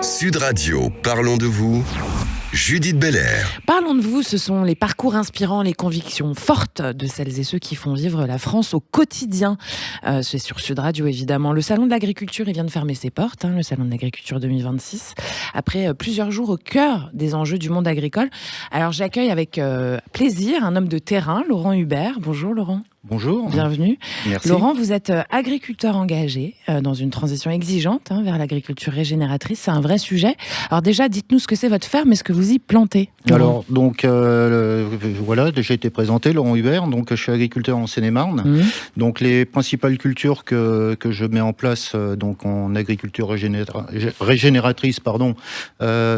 Sud Radio, parlons de vous. Judith Belair. Parlons de vous, ce sont les parcours inspirants, les convictions fortes de celles et ceux qui font vivre la France au quotidien. C'est sur Sud Radio, évidemment. Le Salon de l'Agriculture, il vient de fermer ses portes, le Salon de l'Agriculture 2026, après plusieurs jours au cœur des enjeux du monde agricole. Alors j'accueille avec plaisir un homme de terrain, Laurent Hubert. Bonjour Laurent. Bonjour. Bienvenue. Merci. Laurent, vous êtes agriculteur engagé dans une transition exigeante vers l'agriculture régénératrice. C'est un vrai sujet. Alors déjà, dites-nous ce que c'est votre ferme et ce que vous y plantez. Laurent. Alors, donc, voilà, j'ai été présenté, Laurent Hubert. Donc, je suis agriculteur en Seine-et-Marne. Donc, les principales cultures que je mets en place donc en agriculture régénératrice,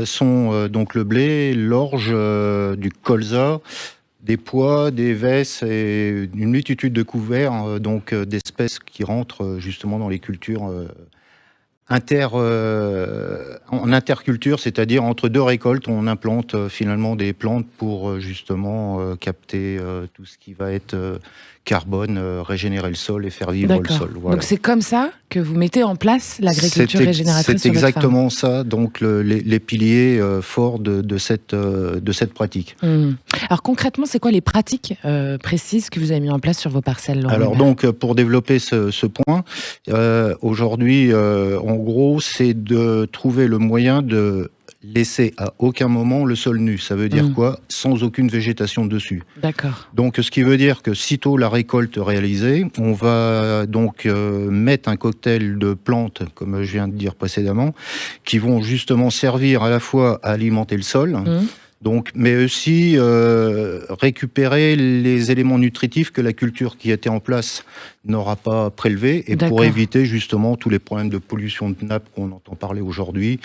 sont donc le blé, l'orge, du colza, des pois, des vesses et une multitude de couverts, donc d'espèces qui rentrent justement dans les cultures en interculture, c'est-à-dire entre deux récoltes, on implante finalement des plantes pour justement capter tout ce qui va être carbone, régénérer le sol et faire vivre le sol. Voilà. Donc c'est comme ça que vous mettez en place l'agriculture régénératrice. C'est exactement ça, donc les piliers forts de cette pratique. Alors concrètement, c'est quoi les pratiques précises que vous avez mis en place sur vos parcelles, Laurent? Alors donc, pour développer ce point, aujourd'hui, en gros, c'est de trouver le moyen de laisser à aucun moment le sol nu. Ça veut dire quoi? Sans aucune végétation dessus. D'accord. Donc, ce qui veut dire que sitôt la récolte réalisée, on va donc mettre un cocktail de plantes, comme je viens de dire précédemment, qui vont justement servir à la fois à alimenter le sol, donc, mais aussi récupérer les éléments nutritifs que la culture qui était en place n'aura pas prélevés, et pour éviter justement tous les problèmes de pollution de nappe qu'on entend parler aujourd'hui.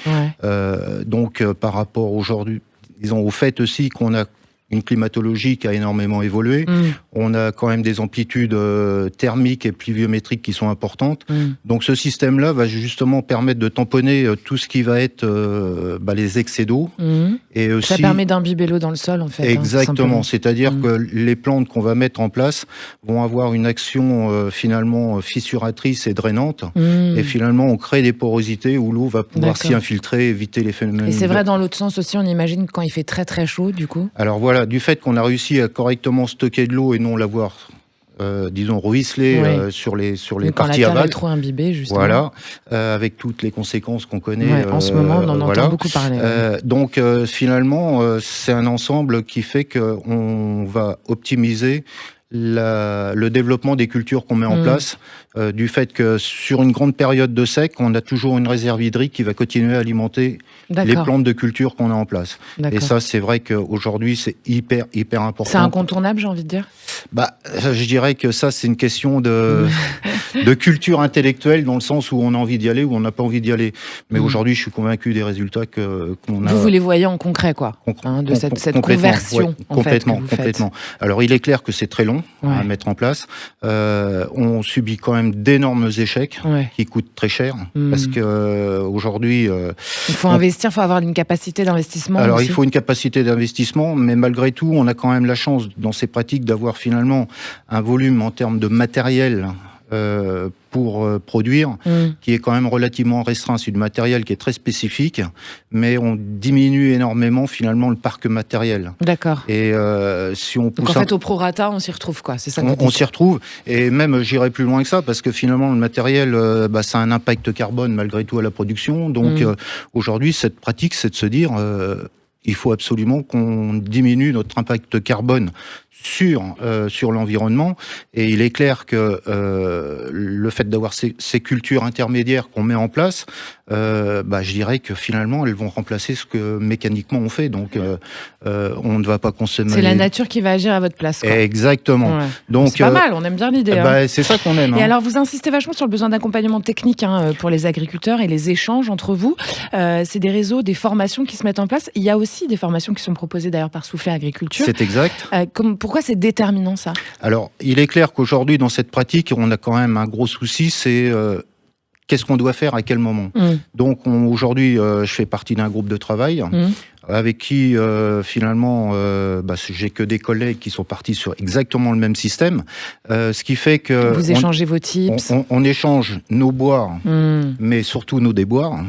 Donc, par rapport aujourd'hui, disons, au fait aussi qu'on a une climatologie qui a énormément évolué. On a quand même des amplitudes thermiques et pluviométriques qui sont importantes. Donc ce système-là va justement permettre de tamponner tout ce qui va être les excès d'eau. Et aussi, ça permet d'imbiber l'eau dans le sol, en fait. Exactement. C'est-à-dire que les plantes qu'on va mettre en place vont avoir une action finalement fissuratrice et drainante. Et finalement, on crée des porosités où l'eau va pouvoir s'y infiltrer, éviter les phénomènes. Et c'est vrai dans l'autre sens aussi, on imagine quand il fait très très chaud, du coup. Alors voilà, du fait qu'on a réussi à correctement stocker de l'eau et non l'avoir, disons, ruisselé sur les parties aval. Quand la terre est trop imbibée, justement. Voilà, avec toutes les conséquences qu'on connaît. En ce moment, on en entend beaucoup parler. Donc, finalement, c'est un ensemble qui fait qu'on va optimiser le développement des cultures qu'on met en place, du fait que sur une grande période de sec, on a toujours une réserve hydrique qui va continuer à alimenter les plantes de culture qu'on a en place. Et ça, c'est vrai qu'aujourd'hui, c'est hyper important. C'est incontournable, j'ai envie de dire. Je dirais que ça, c'est une question de culture intellectuelle, dans le sens où on a envie d'y aller ou on n'a pas envie d'y aller. Mais aujourd'hui, je suis convaincu des résultats qu'on a. Vous les voyez en concret, quoi, de cette conversion, complètement. Alors, il est clair que c'est très long à mettre en place. On subit quand même d'énormes échecs qui coûtent très cher, parce que aujourd'hui, il faut investir, il faut avoir une capacité d'investissement. Alors, aussi. il faut une capacité d'investissement, mais malgré tout, on a quand même la chance dans ces pratiques d'avoir finalement un volume en termes de matériel pour produire, qui est quand même relativement restreint. C'est du matériel qui est très spécifique, mais on diminue énormément finalement le parc matériel. D'accord. Et si on pousse, donc en fait, au prorata, on s'y retrouve, quoi. C'est ça. On s'y retrouve, et même j'irai plus loin que ça, parce que finalement le matériel, ça a un impact carbone malgré tout à la production. Donc aujourd'hui, cette pratique, c'est de se dire, il faut absolument qu'on diminue notre impact carbone sur l'environnement, et il est clair que le fait d'avoir ces cultures intermédiaires qu'on met en place, je dirais que finalement elles vont remplacer ce que mécaniquement on fait, donc on ne va pas consommer. C'est la nature qui va agir à votre place, quoi. Exactement. Donc c'est pas mal, on aime bien l'idée. C'est ça qu'on aime. Et alors vous insistez vachement sur le besoin d'accompagnement technique pour les agriculteurs et les échanges entre vous. C'est des réseaux, des formations qui se mettent en place. Il y a aussi des formations qui sont proposées d'ailleurs par Soufflet Agriculture. C'est exact. Pourquoi c'est déterminant, ça? Alors, il est clair qu'aujourd'hui, dans cette pratique, on a quand même un gros souci, c'est qu'est-ce qu'on doit faire à quel moment. Donc aujourd'hui, je fais partie d'un groupe de travail avec qui finalement j'ai que des collègues qui sont partis sur exactement le même système, ce qui fait que vous échangez vos tips. On échange nos boires, mais surtout nos déboires.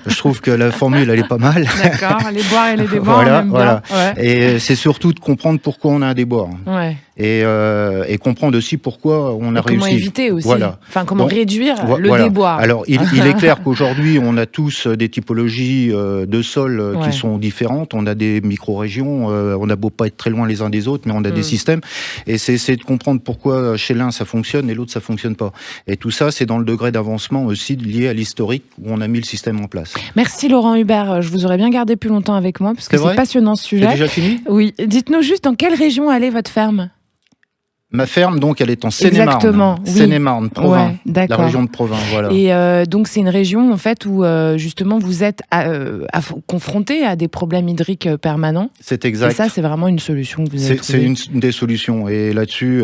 Je trouve que la formule elle est pas mal. D'accord, les boires et les déboires, voilà, on aime voilà. bien. Ouais. Et c'est surtout de comprendre pourquoi on a un déboire. Ouais. Et comprendre aussi pourquoi on a réussi. Comment éviter aussi. Voilà. Enfin, comment réduire le voilà. déboire. Alors, il est clair qu'aujourd'hui, on a tous des typologies de sol qui sont différentes. On a des micro-régions. On a beau pas être très loin les uns des autres, mais on a des systèmes. Et c'est essayer de comprendre pourquoi chez l'un ça fonctionne et l'autre ça fonctionne pas. Et tout ça, c'est dans le degré d'avancement aussi lié à l'historique où on a mis le système en place. Merci Laurent Hubert. Je vous aurais bien gardé plus longtemps avec moi parce que c'est passionnant ce sujet. C'est déjà fini ? Oui. Dites-nous juste dans quelle région allait votre ferme ? Ma ferme, donc, elle est en Seine-et-Marne. Exactement. Oui. Seine-et-Marne, Provins. Ouais, la région de Provins, voilà. Et donc, c'est une région, en fait, où, justement, vous êtes confronté à des problèmes hydriques permanents. C'est exact. Et ça, c'est vraiment une solution que vous avez trouvée. C'est une des solutions. Et là-dessus,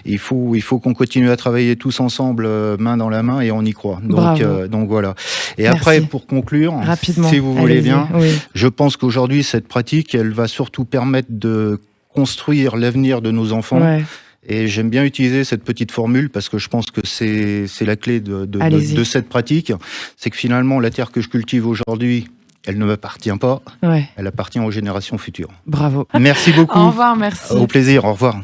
il faut qu'on continue à travailler tous ensemble, main dans la main, et on y croit. Donc voilà. Et merci. Après, pour conclure, rapidement, si vous voulez bien, oui. je pense qu'aujourd'hui, cette pratique, elle va surtout permettre de construire l'avenir de nos enfants. Ouais. Et j'aime bien utiliser cette petite formule parce que je pense que c'est la clé de cette pratique. C'est que finalement, la terre que je cultive aujourd'hui, elle ne m'appartient pas. Ouais. Elle appartient aux générations futures. Bravo. Merci beaucoup. Au revoir, merci. Au plaisir, au revoir.